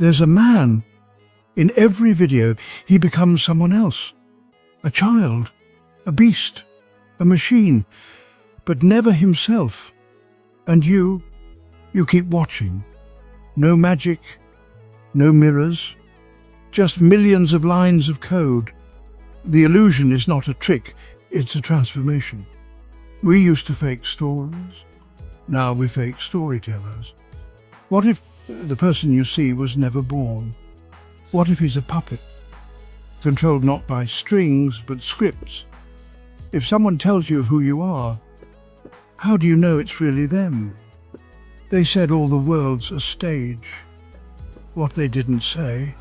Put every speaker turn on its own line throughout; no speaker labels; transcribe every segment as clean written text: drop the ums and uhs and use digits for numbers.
There's a man. In every video, he becomes someone else. A child, a beast, a machine, but never himself. And you keep watching. No magic, no mirrors, just millions of lines of code. The illusion is not a trick, it's a transformation. We used to fake stories, now we fake storytellers. What if the person you see was never born? What if he's a puppet, controlled not by strings but scripts? If someone tells you who you are, how do you know it's really them? They said all the world's a stage. What they didn't say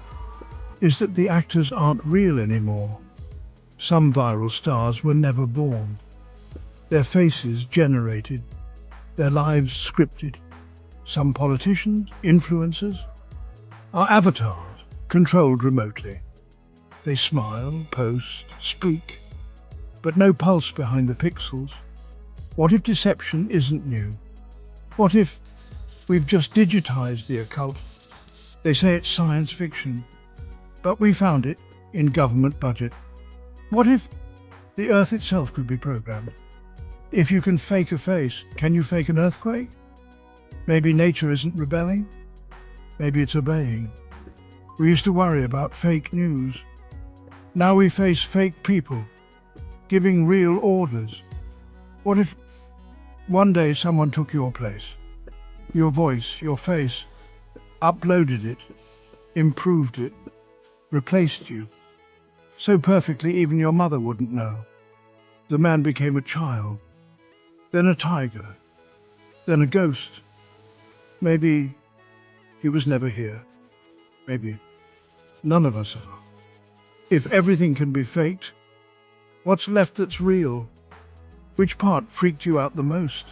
is that the actors aren't real anymore. Some viral stars were never born. Their faces generated, their lives scripted. Some politicians, influencers, are avatars, controlled remotely. They smile, post, speak, but no pulse behind the pixels. What if deception isn't new? What if we've just digitized the occult? They say it's science fiction, but we found it in government budget. What if the Earth itself could be programmed? If you can fake a face, can you fake an earthquake? Maybe nature isn't rebelling. Maybe it's obeying. We used to worry about fake news. Now we face fake people, giving real orders. What if one day someone took your place, your voice, your face, uploaded it, improved it, replaced you, so perfectly even your mother wouldn't know? The man became a child, then a tiger, then a ghost. Maybe he was never here. Maybe none of us are. If everything can be faked, what's left that's real? Which part freaked you out the most?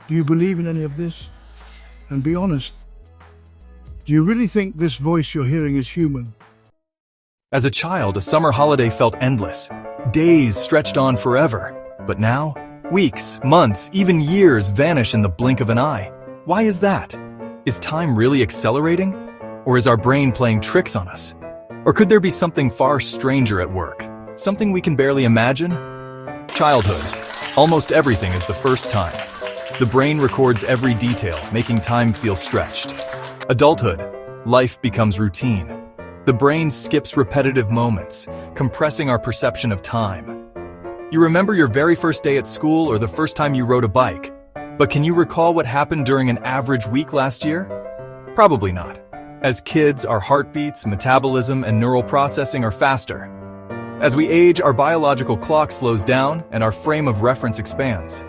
Do you believe in any of this? And be honest. Do you really think this voice you're hearing is human?
As a child, a summer holiday felt endless. Days stretched on forever. But now, weeks, months, even years vanish in the blink of an eye. Why is that? Is time really accelerating? Or is our brain playing tricks on us? Or could there be something far stranger at work? Something we can barely imagine? Childhood. Almost everything is the first time. The brain records every detail, making time feel stretched. Adulthood. Life becomes routine. The brain skips repetitive moments, compressing our perception of time. You remember your very first day at school or the first time you rode a bike. But can you recall what happened during an average week last year? Probably not. As kids, our heartbeats, metabolism, and neural processing are faster. As we age, our biological clock slows down and our frame of reference expands.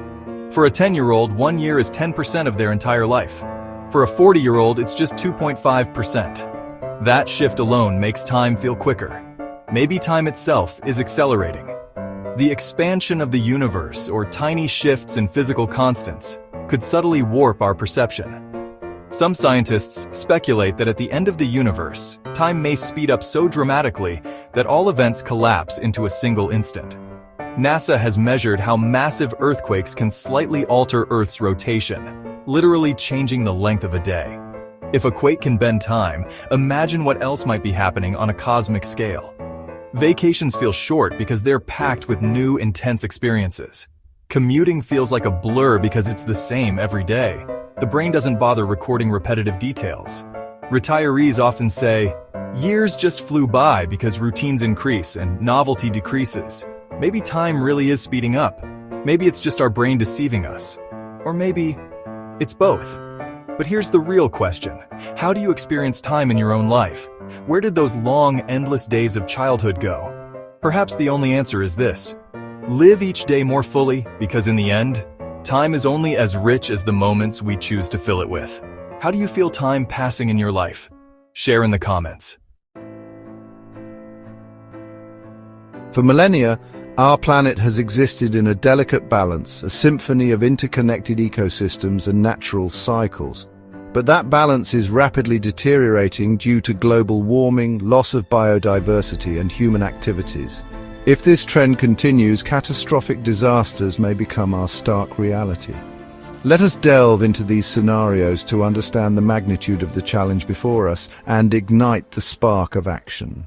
For a 10-year-old, 1 year is 10% of their entire life. For a 40-year-old, it's just 2.5%. That shift alone makes time feel quicker. Maybe time itself is accelerating. The expansion of the universe, or tiny shifts in physical constants, could subtly warp our perception. Some scientists speculate that at the end of the universe, time may speed up so dramatically that all events collapse into a single instant. NASA has measured how massive earthquakes can slightly alter Earth's rotation, literally changing the length of a day. If a quake can bend time, imagine what else might be happening on a cosmic scale. Vacations feel short because they're packed with new, intense experiences. Commuting feels like a blur because it's the same every day. The brain doesn't bother recording repetitive details. Retirees often say, "Years just flew by because routines increase and novelty decreases." Maybe time really is speeding up. Maybe it's just our brain deceiving us. Or maybe it's both. But here's the real question. How do you experience time in your own life? Where did those long, endless days of childhood go? Perhaps the only answer is this. Live each day more fully, because in the end, time is only as rich as the moments we choose to fill it with. How do you feel time passing in your life? Share in the comments.
For millennia, our planet has existed in a delicate balance, a symphony of interconnected ecosystems and natural cycles. But that balance is rapidly deteriorating due to global warming, loss of biodiversity, and human activities. If this trend continues, catastrophic disasters may become our stark reality. Let us delve into these scenarios to understand the magnitude of the challenge before us and ignite the spark of action.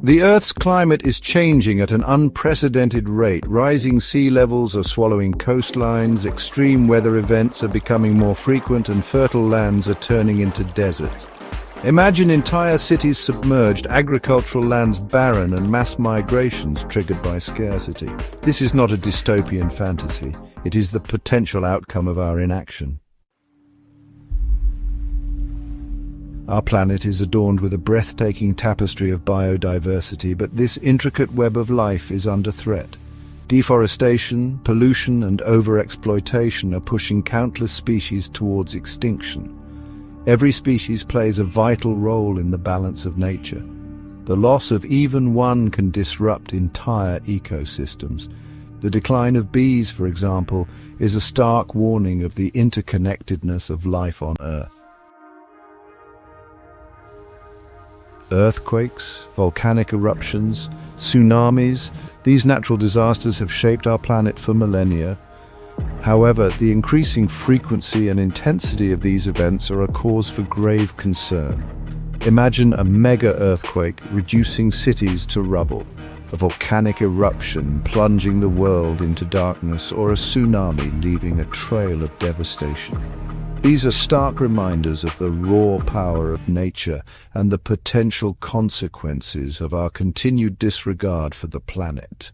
The Earth's climate is changing at an unprecedented rate. Rising sea levels are swallowing coastlines, extreme weather events are becoming more frequent, and fertile lands are turning into deserts. Imagine entire cities submerged, agricultural lands barren, and mass migrations triggered by scarcity. This is not a dystopian fantasy. It is the potential outcome of our inaction. Our planet is adorned with a breathtaking tapestry of biodiversity, but this intricate web of life is under threat. Deforestation, pollution, and overexploitation are pushing countless species towards extinction. Every species plays a vital role in the balance of nature. The loss of even one can disrupt entire ecosystems. The decline of bees, for example, is a stark warning of the interconnectedness of life on Earth. Earthquakes, volcanic eruptions, tsunamis, these natural disasters have shaped our planet for millennia. However, the increasing frequency and intensity of these events are a cause for grave concern. Imagine a mega-earthquake reducing cities to rubble, a volcanic eruption plunging the world into darkness, or a tsunami leaving a trail of devastation. These are stark reminders of the raw power of nature and the potential consequences of our continued disregard for the planet.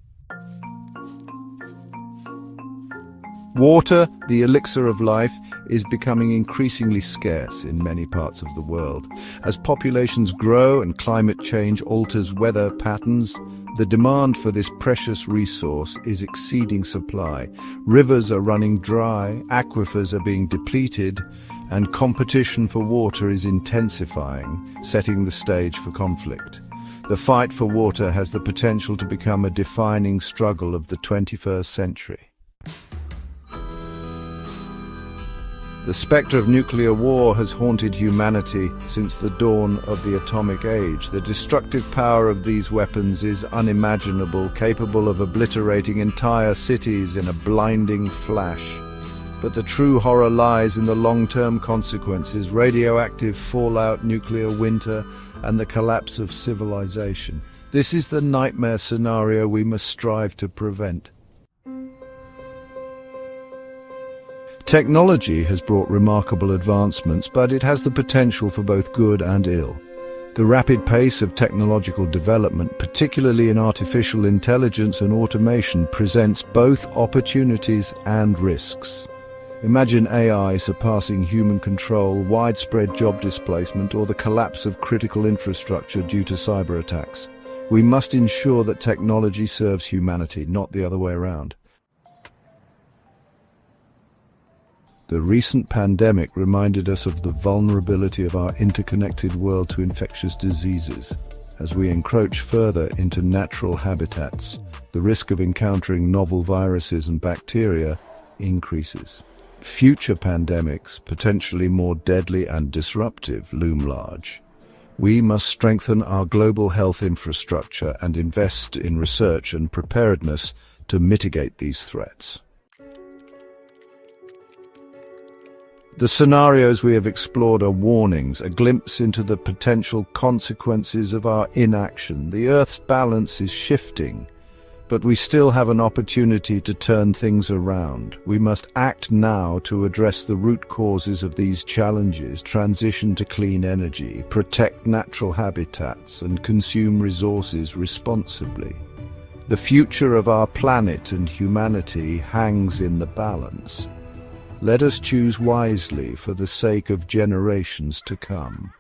Water, the elixir of life, is becoming increasingly scarce in many parts of the world. As populations grow and climate change alters weather patterns, the demand for this precious resource is exceeding supply. Rivers are running dry, aquifers are being depleted, and competition for water is intensifying, setting the stage for conflict. The fight for water has the potential to become a defining struggle of the 21st century. The spectre of nuclear war has haunted humanity since the dawn of the atomic age. The destructive power of these weapons is unimaginable, capable of obliterating entire cities in a blinding flash. But the true horror lies in the long-term consequences: radioactive fallout, nuclear winter, and the collapse of civilization. This is the nightmare scenario we must strive to prevent. Technology has brought remarkable advancements, but it has the potential for both good and ill. The rapid pace of technological development, particularly in artificial intelligence and automation, presents both opportunities and risks. Imagine AI surpassing human control, widespread job displacement, or the collapse of critical infrastructure due to cyber attacks. We must ensure that technology serves humanity, not the other way around. The recent pandemic reminded us of the vulnerability of our interconnected world to infectious diseases. As we encroach further into natural habitats, the risk of encountering novel viruses and bacteria increases. Future pandemics, potentially more deadly and disruptive, loom large. We must strengthen our global health infrastructure and invest in research and preparedness to mitigate these threats. The scenarios we have explored are warnings, a glimpse into the potential consequences of our inaction. The Earth's balance is shifting, but we still have an opportunity to turn things around. We must act now to address the root causes of these challenges, transition to clean energy, protect natural habitats, and consume resources responsibly. The future of our planet and humanity hangs in the balance. Let us choose wisely for the sake of generations to come.